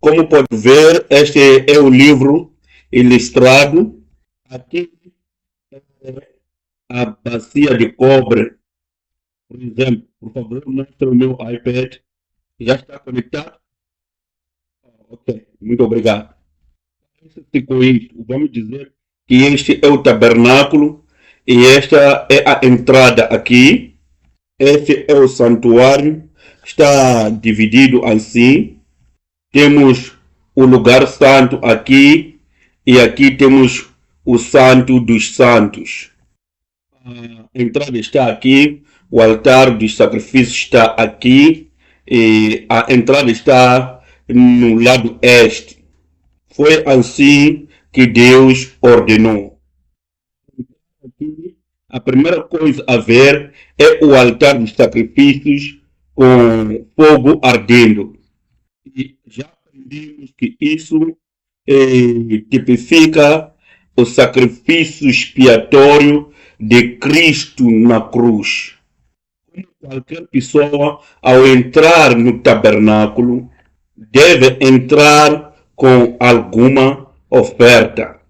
Como pode ver, este é o livro ilustrado. Aqui é a bacia de cobre, por exemplo. Por favor, mostre o meu iPad. Já está conectado? Ok, muito obrigado. Vamos dizer que este é o tabernáculo e esta é a entrada aqui. Este é o santuário. Está dividido assim. Temos o lugar santo aqui e aqui temos o santo dos santos. A entrada está aqui, o altar dos sacrifícios está aqui e a entrada está no lado este. Foi assim que Deus ordenou. Aqui, a primeira coisa a ver é o altar dos sacrifícios com fogo ardendo. E já aprendemos que isso tipifica o sacrifício expiatório de Cristo na cruz. Qualquer pessoa, ao entrar no tabernáculo, deve entrar com alguma oferta.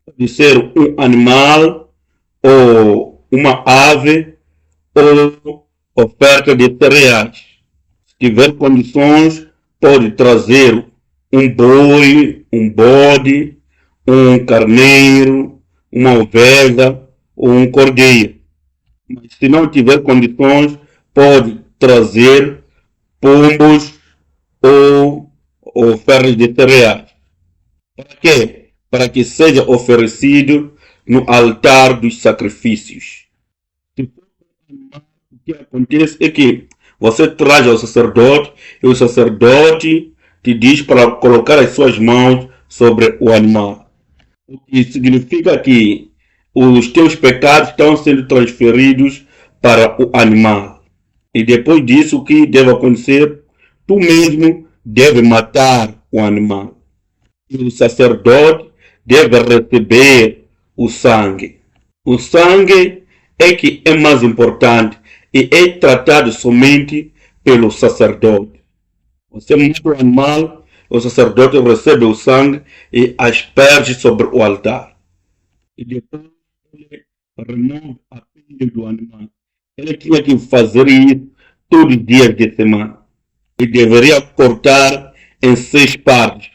Pode ser um animal, ou uma ave, ou oferta de cereais. Se tiver condições, pode trazer um boi, um bode, um carneiro, uma ovelha ou um cordeiro. Mas se não tiver condições, pode trazer pombos ou ofertas de cereais. Para quê? Para que seja oferecido no altar dos sacrifícios. O que acontece é que você traz ao sacerdote e o sacerdote te diz para colocar as suas mãos sobre o animal. O que significa que os teus pecados estão sendo transferidos para o animal. E depois disso, o que deve acontecer? Tu mesmo deve matar o animal. E o sacerdote deve receber o sangue. O sangue é que é mais importante e é tratado somente pelo sacerdote. Você mata o animal, o sacerdote recebe o sangue e asperge sobre o altar. E depois ele remove a pele do animal. Ele tinha que fazer isso todos os dias de semana. E deveria cortar em 6 partes.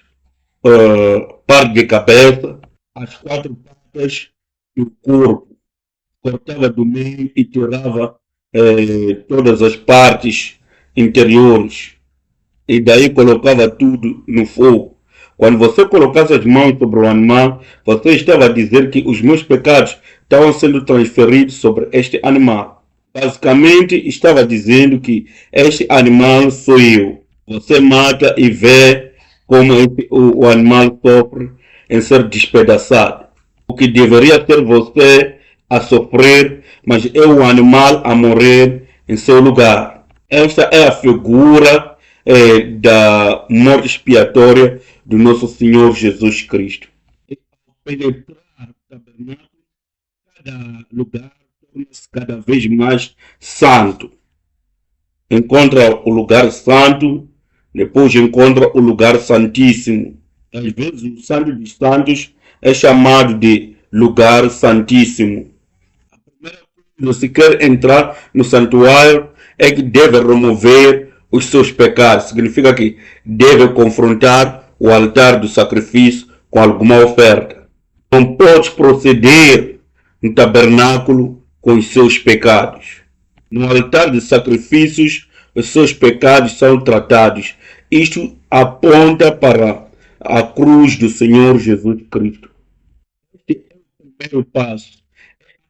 Parte de cabeça, as 4 patas e o corpo. Cortava do meio e tirava todas as partes interiores. E daí colocava tudo no fogo. Quando você colocasse as mãos sobre o animal, você estava a dizer que os meus pecados estavam sendo transferidos sobre este animal. Basicamente, estava dizendo que este animal sou eu. Você mata e vê como o animal sofre em ser despedaçado. O que deveria ser você a sofrer, mas é o animal a morrer em seu lugar. Esta é a figura da morte expiatória do nosso Senhor Jesus Cristo. Ao penetrar o tabernáculo, cada lugar torna-se cada vez mais santo. Encontra o lugar santo, depois encontra o lugar santíssimo. Às vezes o Santo dos Santos é chamado de lugar santíssimo. A primeira coisa, se quer entrar no santuário, é que deve remover os seus pecados. Significa que deve confrontar o altar do sacrifício com alguma oferta. Não pode proceder no tabernáculo com os seus pecados. No altar de sacrifícios, os seus pecados são tratados. Isto aponta para a cruz do Senhor Jesus Cristo. Este é o primeiro passo.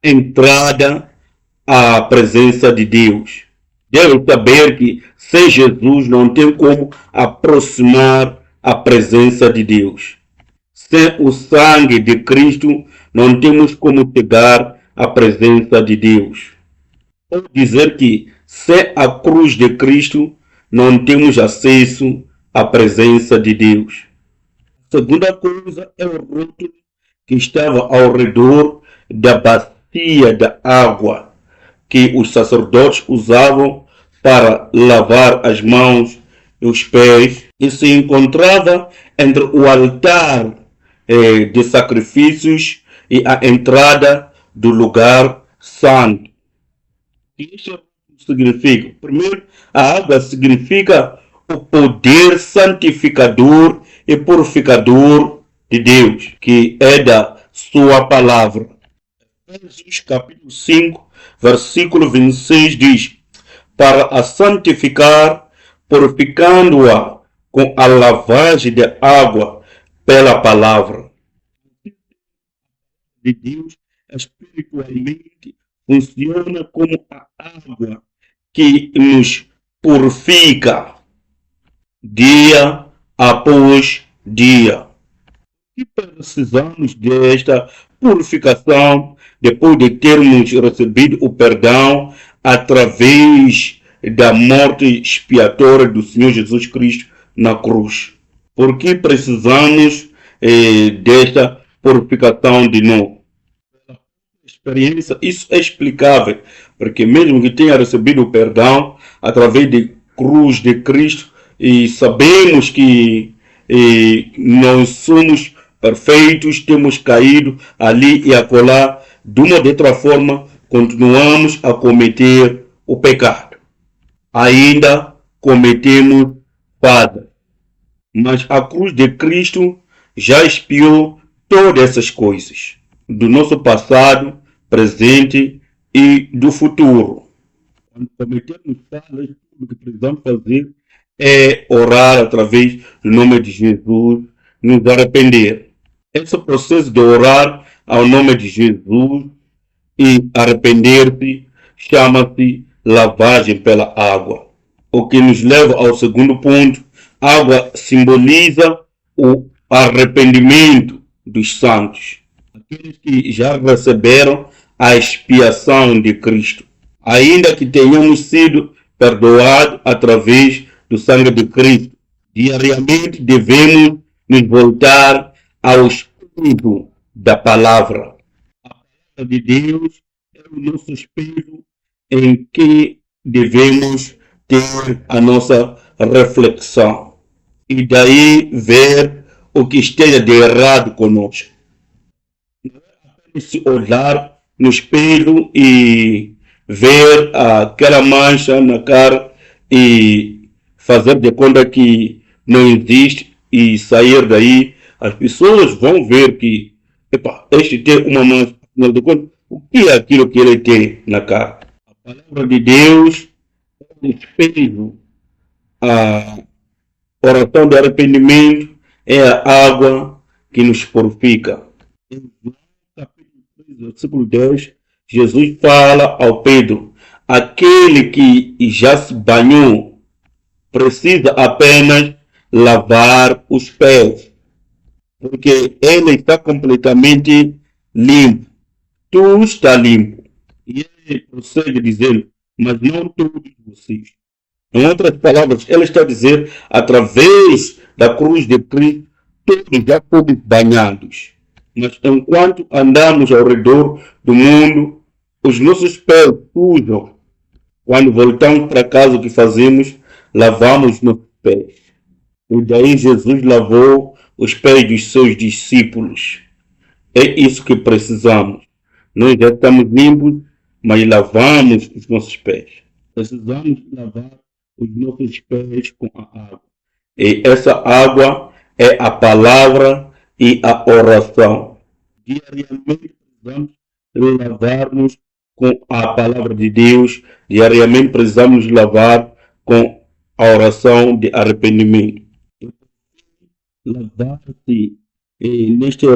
Entrada à presença de Deus. Deve saber que sem Jesus não tem como aproximar a presença de Deus. Sem o sangue de Cristo não temos como chegar à presença de Deus. Ou dizer que sem a cruz de Cristo não temos acesso à presença de Deus. A segunda coisa é o rótulo que estava ao redor da bacia da água que os sacerdotes usavam para lavar as mãos e os pés e se encontrava entre o altar de sacrifícios e a entrada do lugar santo. Isso significa, primeiro, a água significa o poder santificador e purificador de Deus, que é da sua palavra. Efésios capítulo 5, versículo 26 diz: para a santificar, purificando-a com a lavagem de água pela palavra. De Deus espiritualmente funciona como a água que nos purifica dia após dia. E precisamos desta purificação depois de termos recebido o perdão através da morte expiatória do Senhor Jesus Cristo na cruz. Por que precisamos desta purificação de novo? Experiência, isso é explicável, porque mesmo que tenha recebido o perdão através da cruz de Cristo, e sabemos que nós somos perfeitos, temos caído ali e acolá, de uma ou de outra forma, continuamos a cometer o pecado. Ainda cometemos falta. Mas a cruz de Cristo já expiou todas essas coisas, do nosso passado, presente e do futuro. Quando cometemos faltas, tudo que precisamos fazer é orar através do nome de Jesus, nos arrepender. Esse processo de orar ao nome de Jesus e arrepender-se chama-se lavagem pela água. O que nos leva ao segundo ponto: água simboliza o arrependimento dos santos, aqueles que já receberam a expiação de Cristo. Ainda que tenhamos sido perdoados através do sangue de Cristo, diariamente devemos nos voltar ao espírito da palavra. A palavra de Deus é o nosso espelho em que devemos ter a nossa reflexão e daí ver o que esteja de errado conosco. Não é apenas se olhar no espelho e ver aquela mancha na cara e fazer de conta que não existe e sair daí. As pessoas vão ver que este tem uma mancha, afinal de contas, o que é aquilo que ele tem na cara? A palavra de Deus é um espelho. A oração de arrependimento é a água que nos purifica. Em João capítulo 3, versículo 10, Jesus fala ao Pedro: aquele que já se banhou precisa apenas lavar os pés, porque ele está completamente limpo. Tu está limpo. E ele prossegue dizendo: mas não todos vocês. Em outras palavras, ele está a dizer, através da cruz de Cristo, todos já fomos banhados. Mas enquanto andamos ao redor do mundo, os nossos pés sujam. Quando voltamos para casa, o que fazemos? Lavamos nossos pés. E daí Jesus lavou os pés dos seus discípulos. É isso que precisamos. Nós já estamos limpos, mas lavamos os nossos pés. Precisamos lavar os nossos pés com a água. E essa água é a palavra e a oração. Diariamente precisamos lavar-nos com a palavra de Deus. Diariamente precisamos lavar com a oração de arrependimento. Lavar-se nesta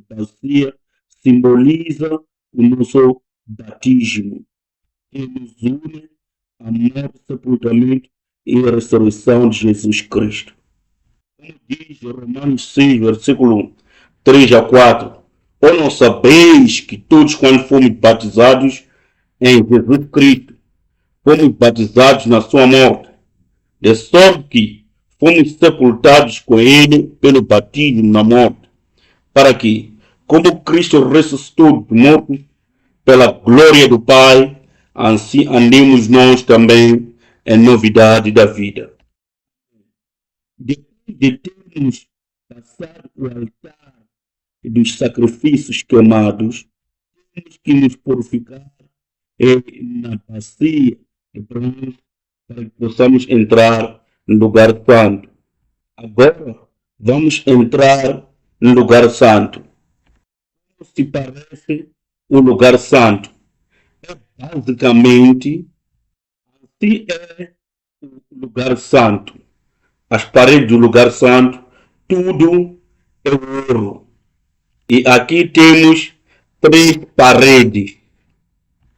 bacia simboliza o nosso batismo, que nos une a morte, sepultamento e a ressurreição de Jesus Cristo. Como diz Romanos 6, versículo 3 a 4, ou não sabeis que todos quando fomos batizados em Jesus Cristo, fomos batizados na sua morte, de sorte que fomos sepultados com ele pelo batismo na morte, para que, como Cristo ressuscitou dos mortos pela glória do Pai, assim andemos nós também em novidade da vida. Depois de termos passado o altar dos sacrifícios queimados, temos que nos purificar na bacia de bronze para que possamos entrar no lugar santo. Agora vamos entrar no lugar santo. Como se parece o lugar santo? É basicamente assim é o lugar santo. As paredes do lugar santo, tudo é ouro. E aqui temos 3 paredes.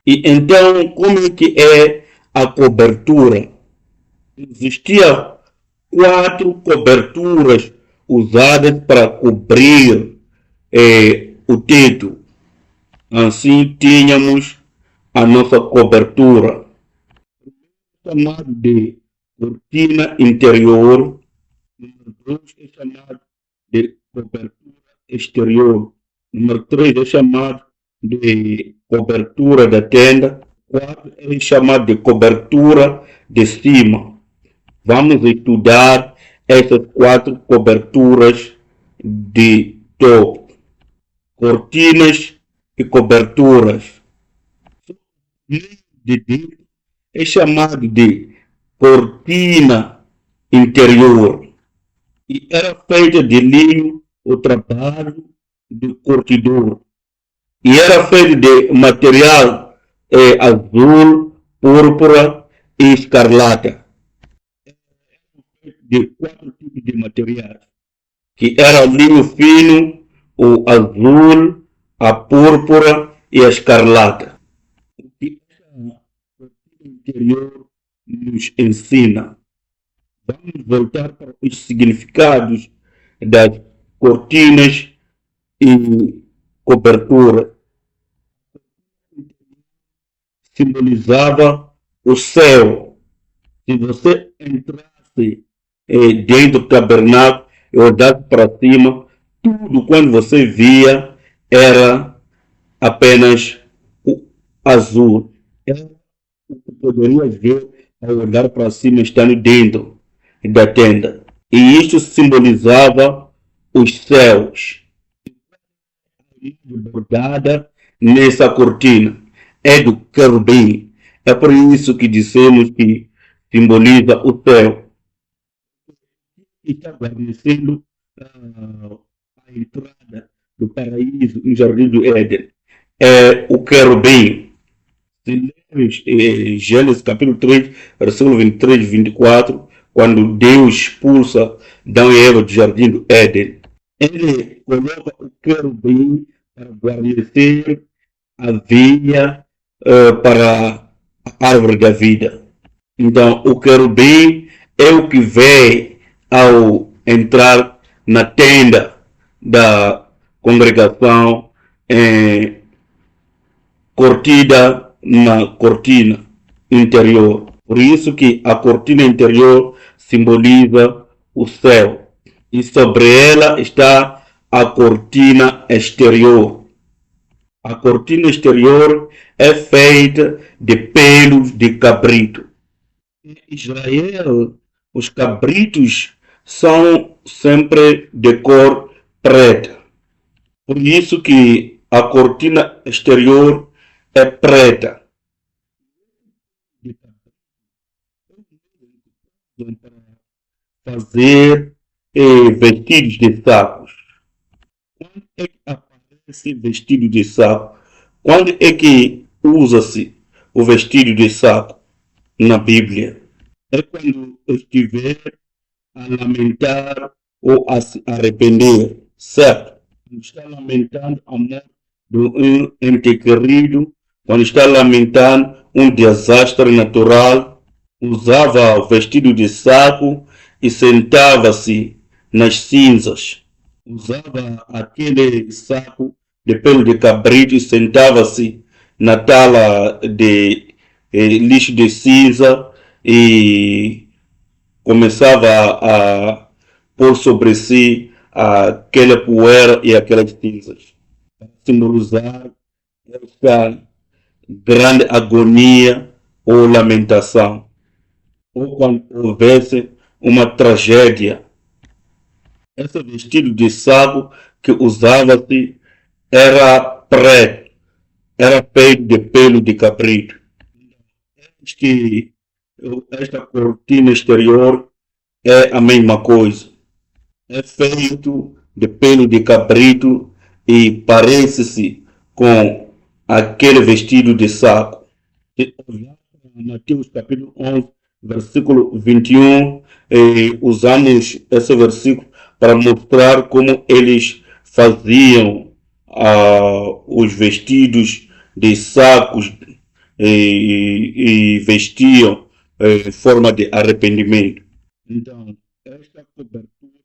E então, como é que é a cobertura? Existia 4 coberturas usadas para cobrir o teto. Assim tínhamos a nossa cobertura, chamada de cortina interior. Número 2 é chamado de cobertura exterior. Número 3 é chamado de cobertura da tenda. 4 é chamado de cobertura de cima. Vamos estudar essas 4 coberturas de topo. Cortinas e coberturas. De dentro é chamado de cortina interior. E era feita de linho o trabalho do curtidor. E era feito de material azul, púrpura e escarlata. De 4 tipos de materiais, que era o linho fino, o azul, a púrpura e a escarlata. O que essa cortina interior nos ensina? Vamos voltar para os significados das cortinas e cobertura. Simbolizava o céu. Se você entrasse dentro do tabernáculo e olhasse para cima, tudo quando você via era apenas o azul. Era o que poderia ver ao olhar para cima estando dentro da tenda. E isto simbolizava os céus. Bordada nessa cortina é do querubim. É por isso que dissemos que simboliza o céu. Está guarnecendo a entrada do paraíso no jardim do Éden. É o querubim. Se lemos Gênesis capítulo 3, versículo 23 e 24, quando Deus expulsa Adão e Eva do jardim do Éden, ele coloca o querubim para guarnecer a via para a árvore da vida. Então, o querubim é o que vê ao entrar na tenda da congregação curtida na cortina interior. Por isso que a cortina interior simboliza o céu. E sobre ela está a cortina exterior. A cortina exterior é feita de pelos de cabrito. Em Israel, os cabritos são sempre de cor preta. Por isso que a cortina exterior é preta. Para fazer vestidos de sacos. Quando é que aparece vestido de saco? Quando é que usa-se o vestido de saco na Bíblia? É quando estiver a lamentar ou a se arrepender, certo? Quando está lamentando a morte de um ente querido, quando está lamentando um desastre natural, usava o vestido de saco e sentava-se nas cinzas. Usava aquele saco de pelo de cabrito e sentava-se na tala de lixo de cinza e começava a pôr sobre si aquela poeira e aquelas cinzas. Para simbolizar essa grande agonia ou lamentação. Ou quando houvesse uma tragédia Esse vestido de saco que usava-se era preto, era feito de pelo de cabrito. Diz que esta cortina exterior é a mesma coisa. É feito de pelo de cabrito e parece-se com aquele vestido de saco. Se olhar para Mateus capítulo 11, versículo 21, usamos esse versículo para mostrar como eles faziam os vestidos de sacos e vestiam em forma de arrependimento. Então, esta cobertura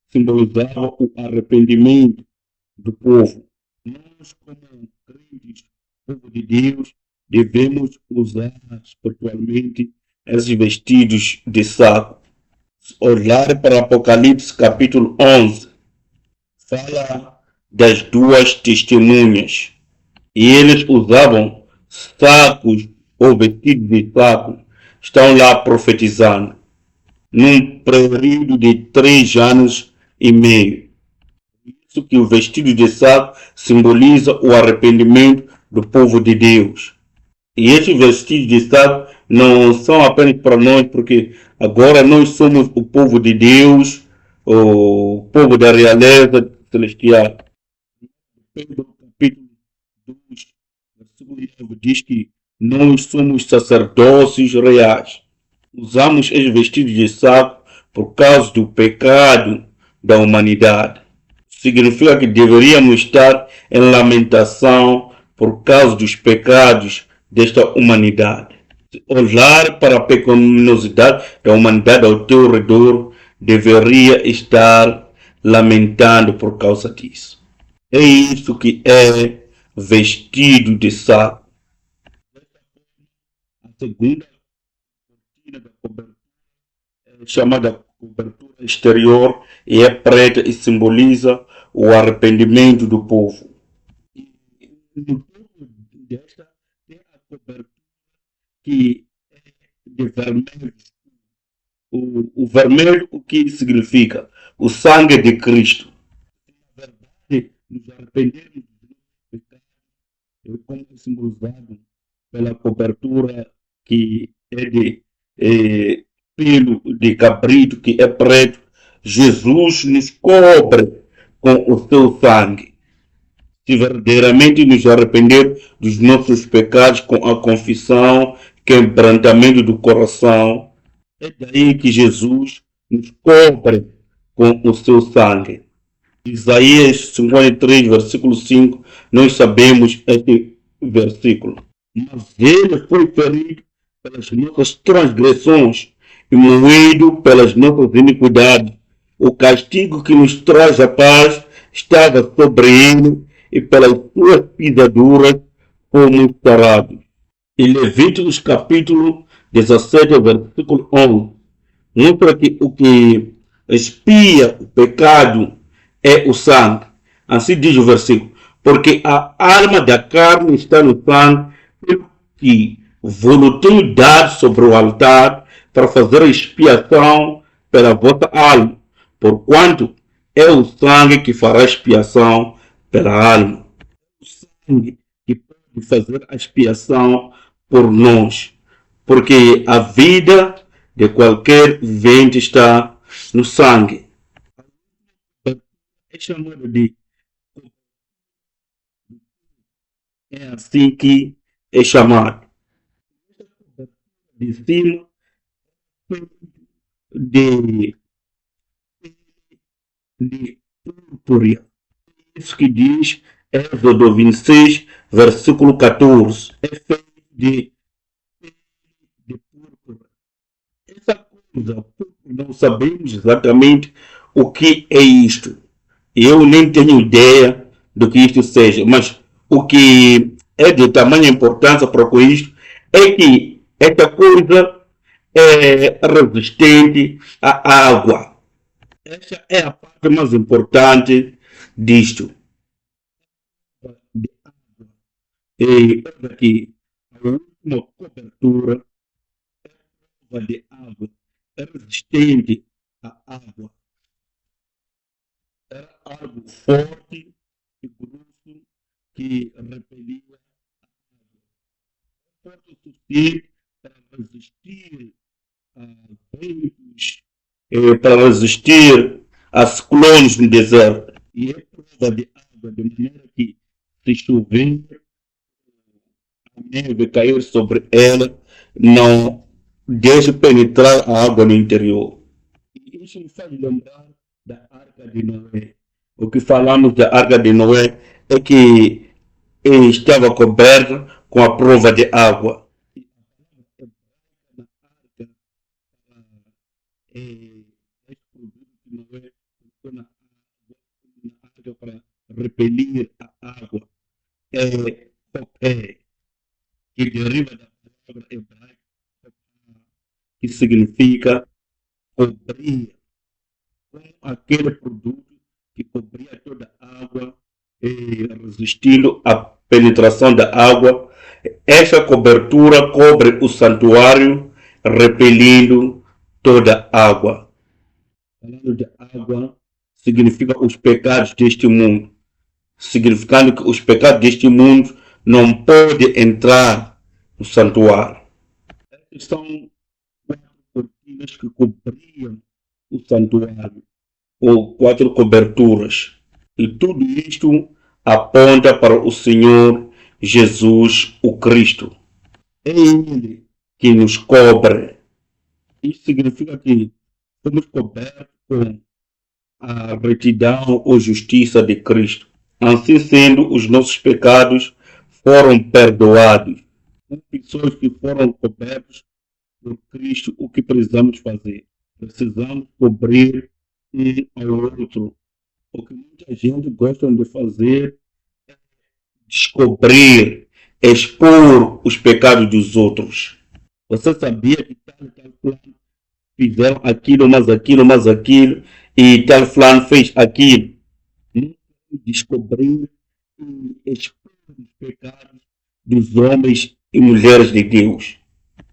simbolizava o arrependimento do povo. Nós, como crentes, povo de Deus, devemos usar espiritualmente esses vestidos de saco. Olhar para Apocalipse capítulo 11, fala das duas testemunhas. E eles usavam sacos ou vestidos de saco, estão lá profetizando, num período de 3 anos e meio. Isso que o vestido de saco simboliza o arrependimento do povo de Deus. E esses vestidos de saco não são apenas para nós, porque agora nós somos o povo de Deus, o povo da realeza celestial. Pedro capítulo 2, versículo 9 diz que nós somos sacerdotes reais. Usamos esses vestidos de saco por causa do pecado da humanidade. Significa que deveríamos estar em lamentação por causa dos pecados desta humanidade. Olhar para a pecaminosidade da humanidade ao teu redor, deveria estar lamentando por causa disso. É isso que é vestido de saco. A segunda cortina da cobertura é chamada cobertura exterior e é preta e simboliza o arrependimento do povo. E no topo desta tem a cobertura que é de vermelho. O vermelho, o que significa? O sangue de Cristo. Na verdade, nos arrependermos dos pecados, como é simbolizado pela cobertura que é de pelo de cabrito, que é preto, Jesus nos cobre com o seu sangue. Se verdadeiramente nos arrepender dos nossos pecados com a confissão, quebrantamento do coração, é daí que Jesus nos cobre com o seu sangue. Isaías 53, versículo 5, nós sabemos este versículo. Mas ele foi ferido pelas nossas transgressões e moído pelas nossas iniquidades. O castigo que nos traz a paz estava sobre ele e pelas suas pisaduras fomos sarados. E Levíticos capítulo 17, versículo 11, mostra que o que expia o pecado é o sangue. Assim diz o versículo. Porque a alma da carne está no sangue, pelo que vos tenho dado sobre o altar para fazer expiação pela vossa alma, porquanto é o sangue que fará expiação pela alma. O sangue que pode fazer a expiação por nós, porque a vida de qualquer vivente está no sangue. É chamado de é assim que é chamado. De cima de, de púrpura. Isso que diz Êxodo 26, versículo 14. É feito de púrpura. Essa coisa, não sabemos exatamente o que é isto. Eu nem tenho ideia do que isto seja, mas o que é de tamanha importância para com isto é que esta coisa é resistente à água. Esta é a parte mais importante disto. E aqui, a última cobertura de água é resistente à água. algo forte e grosso que repelia forte o suficiente para resistir a ventos, para resistir a ciclones no deserto. E é prova de água, de maneira que se chover, a neve cair sobre ela, não deixe penetrar a água no interior. E isso me faz lembrar da Arca de Noé. O que falamos da Arca de Noé é que estava coberta com a prova de água. Na Arca, esse produto que Noé colocou na Arca para repelir a água é copé, que deriva da palavra hebraica, que significa cobrir, com aquele produto que cobria toda a água, resistindo à penetração da água. Esta cobertura cobre o santuário, repelindo toda a água. Falando de água, significa os pecados deste mundo, significando que os pecados deste mundo não podem entrar no santuário. Essas são 4 cortinas que cobriam o santuário, ou 4 coberturas. E tudo isto aponta para o Senhor Jesus, o Cristo. É Ele que nos cobre. Isso significa que somos cobertos com a retidão ou justiça de Cristo. Assim sendo, os nossos pecados foram perdoados. São pessoas que foram cobertas por Cristo. O que precisamos fazer? Precisamos cobrir um ao outro. O que muita gente gosta de fazer é descobrir, expor os pecados dos outros. Você sabia que tal fulano fizeram aquilo, mas aquilo, e tal fulano fez aquilo? Descobrir e expor os pecados dos homens e mulheres de Deus.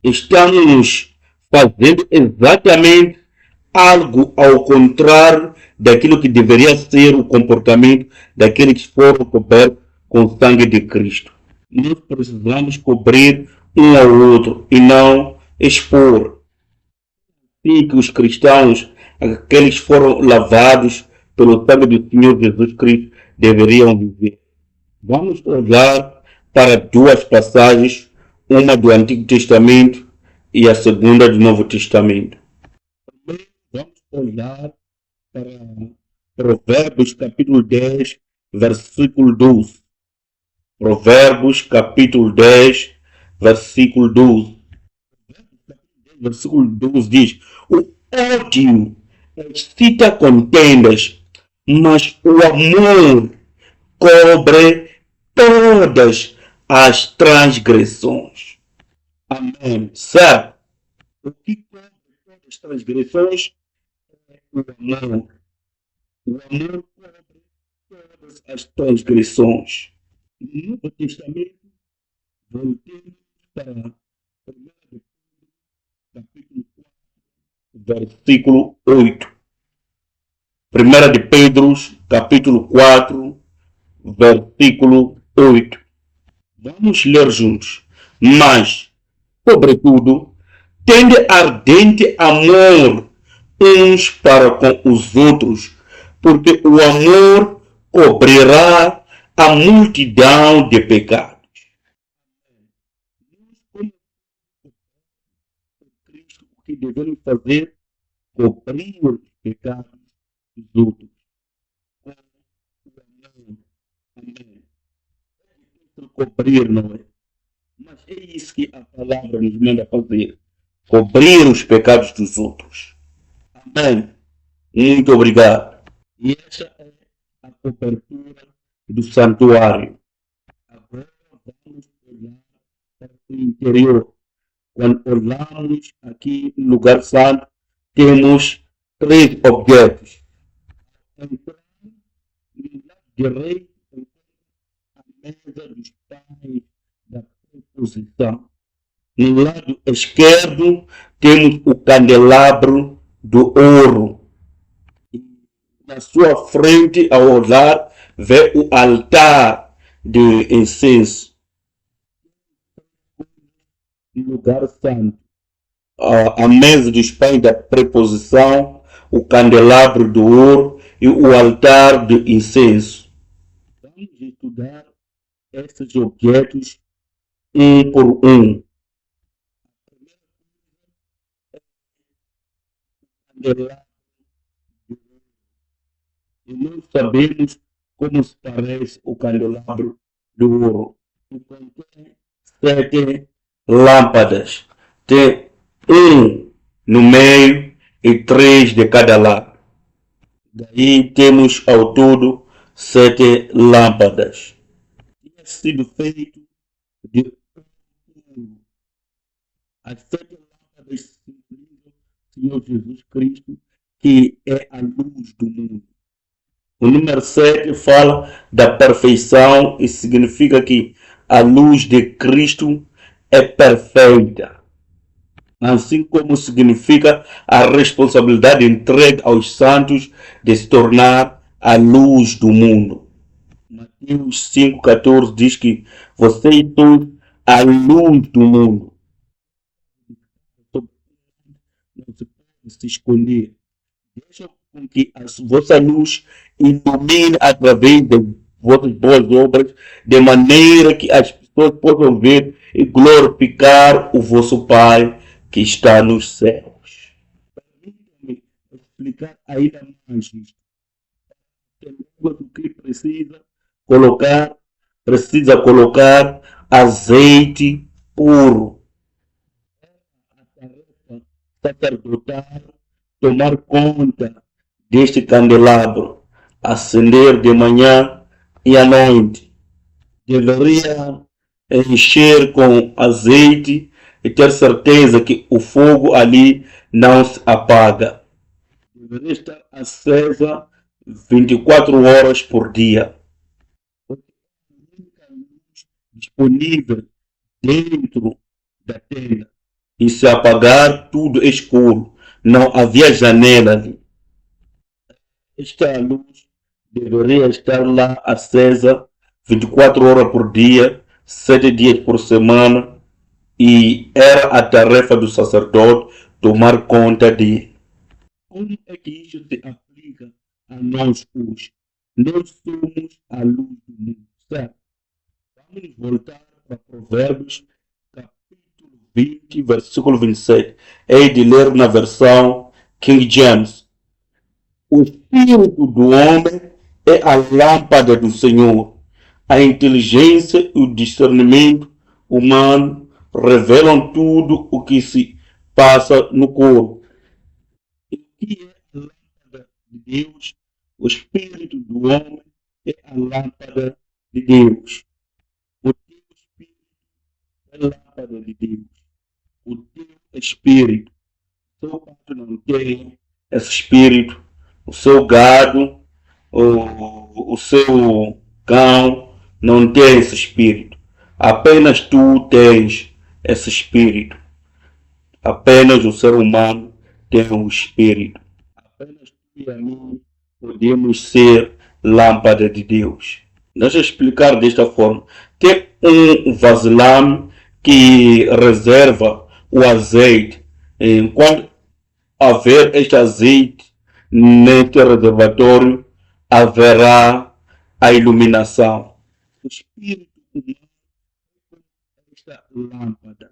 Estamos fazendo exatamente algo ao contrário daquilo que deveria ser o comportamento daqueles que foram cobertos com o sangue de Cristo. Nós precisamos cobrir um ao outro e não expor. Sim, que os cristãos, aqueles que foram lavados pelo sangue do Senhor Jesus Cristo, deveriam viver. Vamos olhar para 2 passagens, uma do Antigo Testamento e a segunda do Novo Testamento. Primeiro, vamos olhar para Provérbios capítulo 10, versículo 12. Provérbios capítulo 10, versículo 12. Versículo 12 diz: o ódio excita contendas, mas o amor cobre todas as transgressões. Amém. Certo? O que cobre todas as transgressões é o amor. O amor cobre todas as transgressões. No Novo Testamento, voltemos para 1 capítulo 4, versículo 8. 1 de Pedro, capítulo 4, versículo 8. Vamos ler juntos. Mas, sobretudo, tende ardente amor uns para com os outros, porque o amor cobrirá a multidão de pecados. Cristo, o que devemos fazer? Cobrir os pecados dos outros. Amém. Cobrir, não é? Mas é isso que a palavra nos manda fazer. Cobrir os pecados dos outros. Amém. Muito obrigado. E essa é a cobertura do santuário. Agora vamos olhar para o interior. Quando olhamos aqui no lugar santo, temos 3 objetos. Então, no lado direito, a mesa dos pães da proposição. No lado esquerdo, temos o candelabro do ouro. Na sua frente, ao olhar, vê o altar de incenso, no lugar santo, a mesa dos pães da preposição, o candelabro de ouro e o altar de incenso. Vamos estudar esses objetos um por um. E nós sabemos como se parece o candelabro de ouro. Contém 7 lâmpadas. Tem um no meio e 3 de cada lado. Daí temos ao todo 7 lâmpadas. Tinha sido feito de ouro. As 7 lâmpadas simbolizam o Senhor Jesus Cristo, que é a luz do mundo. O número 7 fala da perfeição e significa que a luz de Cristo é perfeita. Assim como significa a responsabilidade entregue aos santos de se tornar a luz do mundo. Mateus 5,14 diz que vocês são a luz do mundo. Não se pode se esconder. Deixa com que a vossa luz ilumine através das vossas boas obras, de maneira que as pessoas possam ver e glorificar o vosso Pai que está nos céus. Permita-me explicar ainda mais isto. O que precisa colocar azeite puro. A tarefa sacerdotal tomar conta deste candelabro, acender de manhã e à noite. Deveria encher com azeite e ter certeza que o fogo ali não se apaga. Deveria estar acesa 24 horas por dia. A única luz disponível dentro da tenda. E se apagar, tudo escuro. Não havia janela ali. Esta luz deveria estar lá acesa 24 horas por dia, 7 dias por semana, e era a tarefa do sacerdote tomar conta de. Como é que isso se aplica a nós hoje? Nós somos a luz do mundo, certo? Vamos voltar para Provérbios, capítulo 20, versículo 27. Hei de ler na versão King James. O espírito do homem é a lâmpada do Senhor. A inteligência e o discernimento humano revelam tudo o que se passa no corpo. E o que é a lâmpada de Deus? O espírito do homem é a lâmpada de Deus. O teu espírito é a lâmpada de Deus. O teu espírito. Se o pato não tem esse espírito, o seu gado, o seu cão não tem esse espírito. Apenas tu tens esse espírito. Apenas o ser humano tem o espírito. Apenas tu e a mim podemos ser lâmpada de Deus. Deixa eu explicar desta forma. Tem um vasilhame que reserva o azeite. Enquanto haver este azeite neste reservatório, haverá a iluminação. O Espírito humano é esta lâmpada.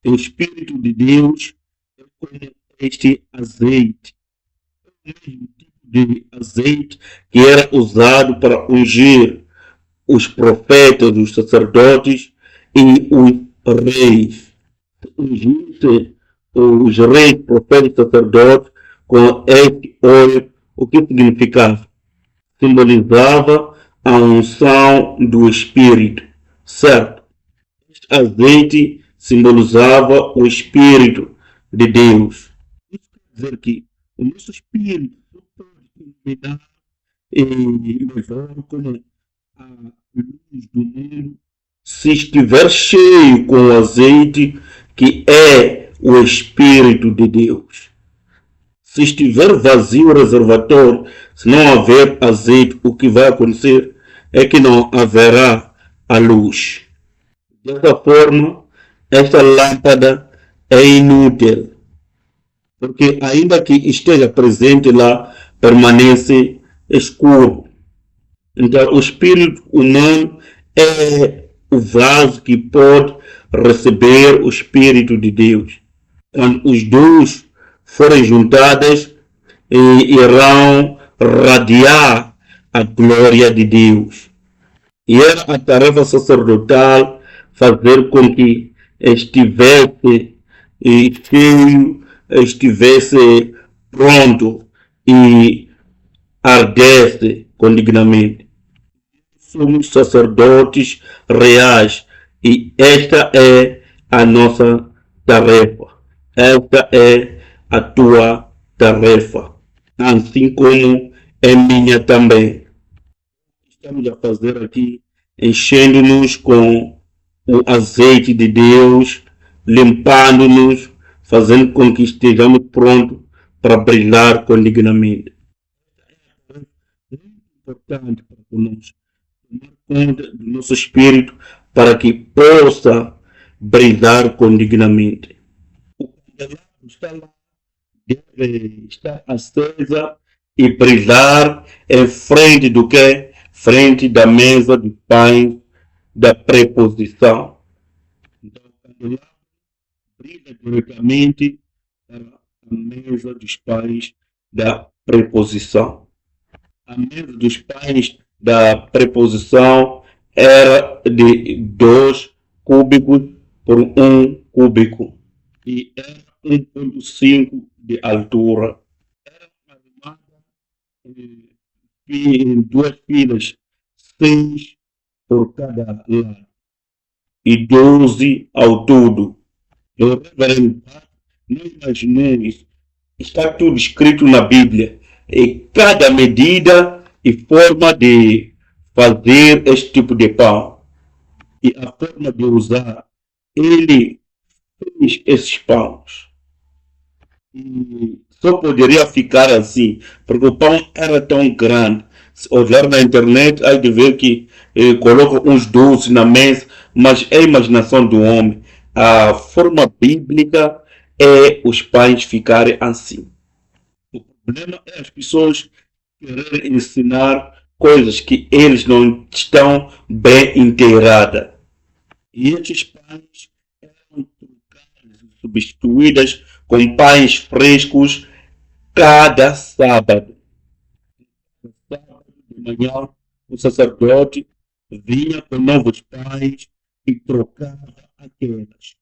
O Espírito de Deus é como este azeite. É o mesmo tipo de azeite que era usado para ungir os profetas, os sacerdotes e os reis. Ungir-se os reis, profetas e sacerdotes com este óleo, o que significava? Simbolizava a unção do Espírito, certo? Este azeite simbolizava o Espírito de Deus. Isso quer dizer que o nosso Espírito não pode iluminar e levar como a luz do mundo se estiver cheio com o azeite que é o Espírito de Deus. Se estiver vazio o reservatório, se não houver azeite, o que vai acontecer é que não haverá a luz. Dessa forma, esta lâmpada é inútil, porque ainda que esteja presente lá, permanece escuro. Então, o espírito humano é o vaso que pode receber o Espírito de Deus. Quando os dois forem juntadas, irão radiar a glória de Deus. E era a tarefa sacerdotal fazer com que estivesse cheio, estivesse pronto e ardesse com dignamente. Somos sacerdotes reais e esta é a nossa tarefa. Esta é a tua tarefa, assim como é minha também. Estamos a fazer aqui, enchendo-nos com o azeite de Deus, limpando-nos, fazendo com que estejamos prontos para brilhar com dignamente. É muito importante para nós tomar conta do nosso espírito para que possa brilhar com dignamente. O candelabro está lá, deve estar acesa e brilhar em frente do que? Frente da mesa de pães da preposição. Então, o candelabro brilha diretamente para a mesa dos pães da preposição. A mesa dos pães da preposição era de 2 cúbicos por 1 cúbico e era 1,5 de altura. Era arrumada em 2 filas, 6 por cada lado e 12 ao todo. O reverendo não imaginou isso. Está tudo escrito na Bíblia. E cada medida e forma de fazer este tipo de pão e a forma de usar, ele fez esses pães. E só poderia ficar assim, porque o pão era tão grande. Se olhar na internet, há de ver que coloca uns doces na mesa, mas é a imaginação do homem. A forma bíblica é os pães ficarem assim. O problema é as pessoas quererem ensinar coisas que eles não estão bem inteiradas. E estes pães eram trocados e substituídos com pães frescos cada sábado. Sábado de manhã, o sacerdote vinha com novos pães e trocava aquelas.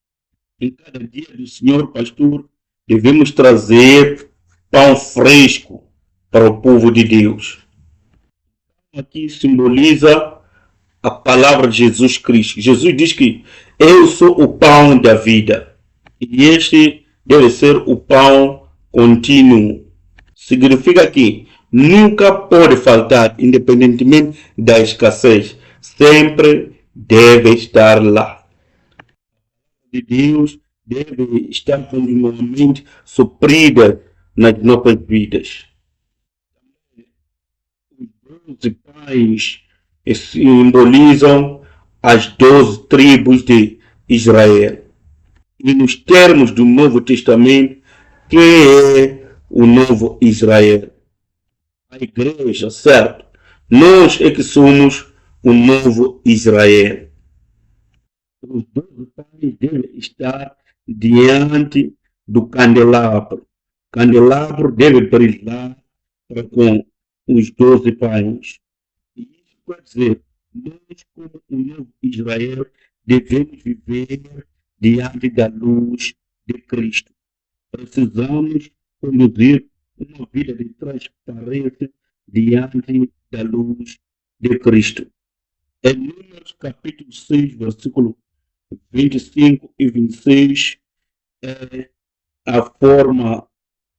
Em cada dia do Senhor Pastor, devemos trazer pão fresco para o povo de Deus. Aqui simboliza a palavra de Jesus Cristo. Jesus diz que eu sou o pão da vida. E este deve ser o pão contínuo. Significa que nunca pode faltar, independentemente da escassez. Sempre deve estar lá. De Deus deve estar continuamente suprida nas nossas vidas. Os 12 pães simbolizam as 12 tribos de Israel. E nos termos do Novo Testamento, quem é o novo Israel? A igreja, certo? Nós é que somos o novo Israel. Os 12 pães devem estar diante do candelabro. O candelabro deve brilhar com os 12 pães. E isso quer dizer, nós, como o novo Israel, devemos viver diante da luz de Cristo. Precisamos conduzir uma vida de transparência diante da luz de Cristo. Em Números capítulo 6, versículo 25 e 26, é a forma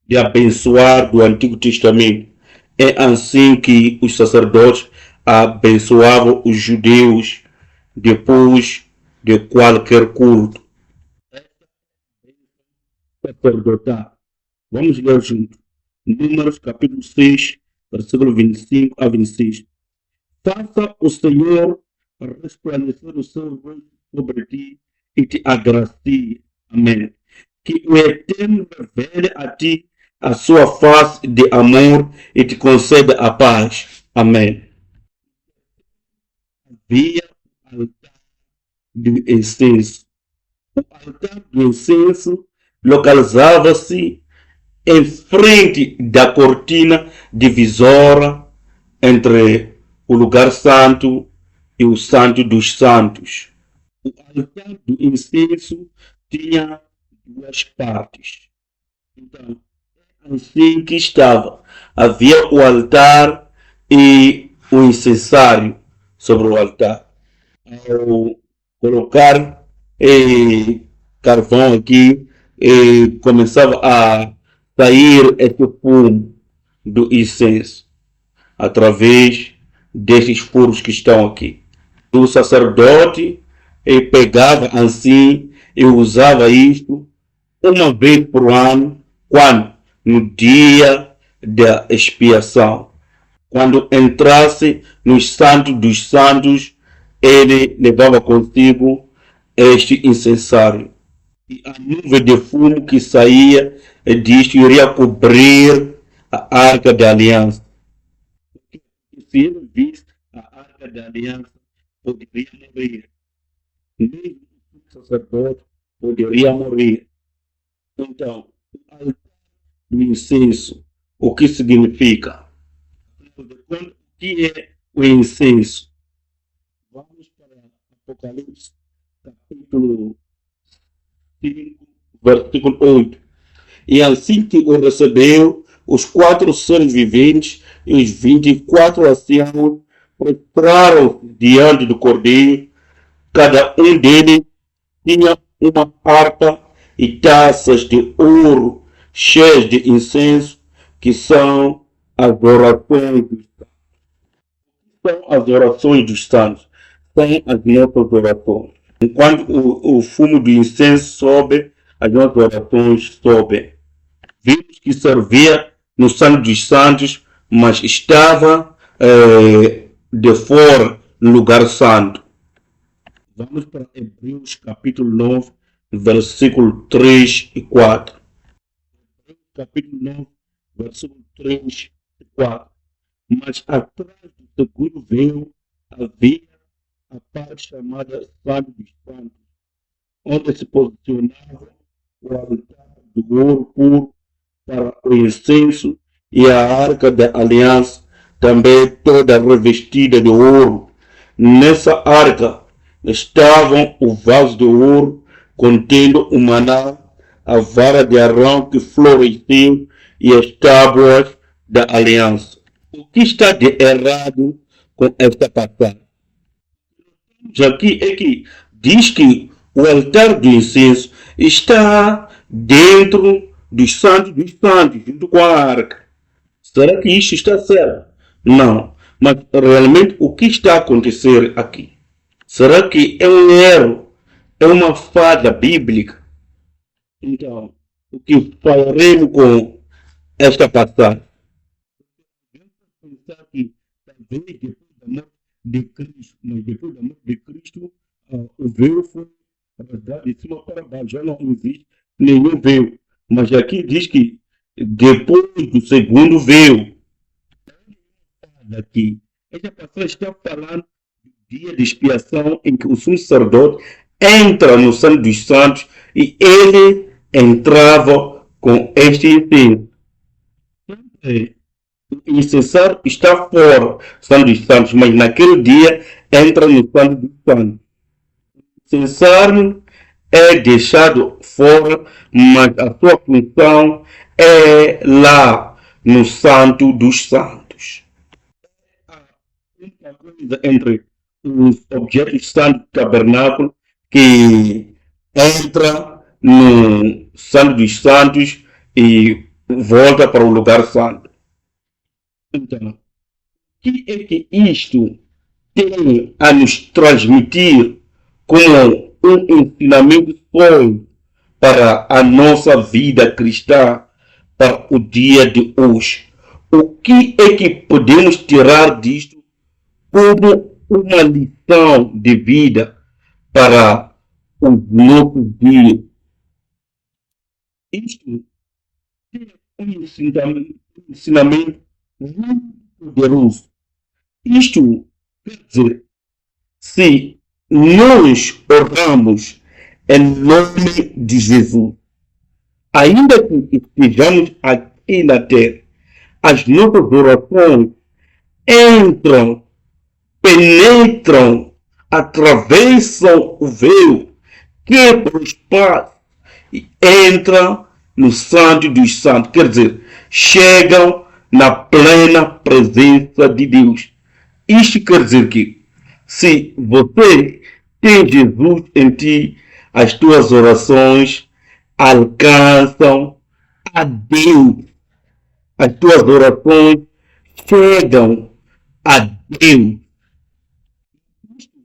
de abençoar do Antigo Testamento. É assim que os sacerdotes abençoavam os judeus depois de qualquer culto. Sacerdotal. Vamos ler junto. Números capítulo 6, versículo 25 a 26. Faça o Senhor resplandecer o seu rosto sobre ti e te agracie. Amém. Que o Eterno revele a ti a sua face de amor e te conceda a paz. Amém. Havia o altar do incenso. O altar do incenso localizava-se em frente da cortina divisória entre o lugar santo e o santo dos santos. O altar do incenso tinha duas partes. Então, assim que estava, havia o altar e o incensário sobre o altar. Ao colocar carvão aqui, começava a sair esse fumo do incenso através desses furos que estão aqui. O sacerdote pegava assim e usava isto uma vez por ano, quando? No dia da expiação. Quando entrasse no Santo dos Santos, ele levava consigo este incensário. E a nuvem de fumo que saía disto iria cobrir a Arca da Aliança. Se ele visse a Arca da Aliança, poderia morrer. Nem o sacerdote poderia morrer. Então, o altar do incenso, o que significa? O que é o incenso? Vamos para Apocalipse, capítulo 5, versículo 8. E assim que o recebeu, os 4 seres viventes e os 24 anciãos prostraram diante do Cordeiro. Cada um deles tinha uma harpa e taças de ouro cheias de incenso, que são as orações dos santos. São as orações dos santos. São as nossas orações. Enquanto o fumo do incenso sobe, as nossas orações sobem. Vimos que servia no Santo dos Santos, mas estava de fora no lugar santo. Vamos para Hebreus capítulo 9, versículo 3 e 4. Hebreus capítulo 9, versículo 3 e 4. Mas atrás do seguro véu havia a parte chamada Santo dos Santos, onde se posicionava o altar do ouro puro para o incenso e a Arca da Aliança, também toda revestida de ouro. Nessa arca estavam o vaso de ouro contendo o maná, a vara de Arão que floresceu e as tábuas da aliança. O que está de errado com esta passagem? Aqui é que diz que o altar do incenso está dentro dos santos, junto com a arca. Será que isto está certo? Não. Mas realmente o que está a acontecer aqui? Será que é um erro? É uma falha bíblica? Então, o que faremos com esta passagem? Pensar que talvez depois da morte de Cristo, mas depois da morte de Cristo, o véu foi rasgado de cima para baixo, já não existe nenhum véu. Mas aqui diz que depois do segundo véu, aqui, esta passagem está falando do dia de expiação em que o sumo sacerdote entra no Santo dos Santos e ele entrava com este incenso. O incensário está fora do Santo dos Santos, mas naquele dia entra no Santo dos Santos. O incensário é deixado fora, mas a sua função é lá no Santo dos Santos. A única coisa entre os objetos santos do tabernáculo que entra no Santo dos Santos e volta para o lugar santo. Então, o que é que isto tem a nos transmitir como um ensinamento sólido para a nossa vida cristã, para o dia de hoje. O que é que podemos tirar disto como uma lição de vida para os nossos dias? Isto é um ensinamento muito poderoso. Isto quer dizer, se nós oramos em nome de Jesus, ainda que estejamos aqui na terra, as nossas orações entram, penetram, atravessam o véu, quebram o espaço e entram no Santo dos Santos. Quer dizer, chegam na plena presença de Deus. Isto quer dizer que, se você tem Jesus em ti, as tuas orações alcançam a Deus. As tuas orações chegam a Deus. Isto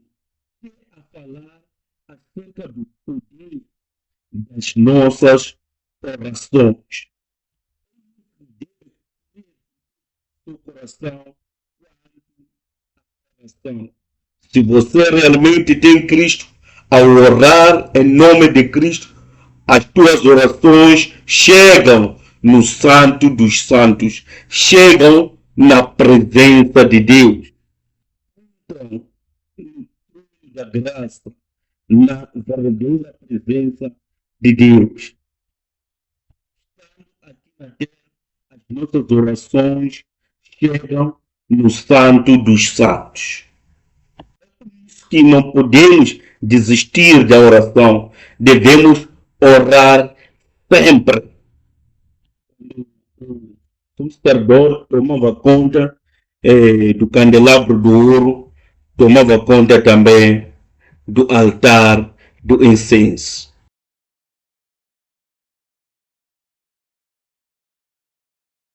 é a falar acerca do poder das nossas orações. Do coração, se você realmente tem Cristo, ao orar em nome de Cristo, as tuas orações chegam no Santo dos Santos, chegam na presença de Deus. Entram no trono da graça, na verdadeira presença de Deus. Estando aqui na terra, as nossas orações chegam no Santo dos Santos. Que não podemos desistir da oração, devemos orar sempre. O sacerdote tomava conta do candelabro do ouro, tomava conta também do altar do incenso.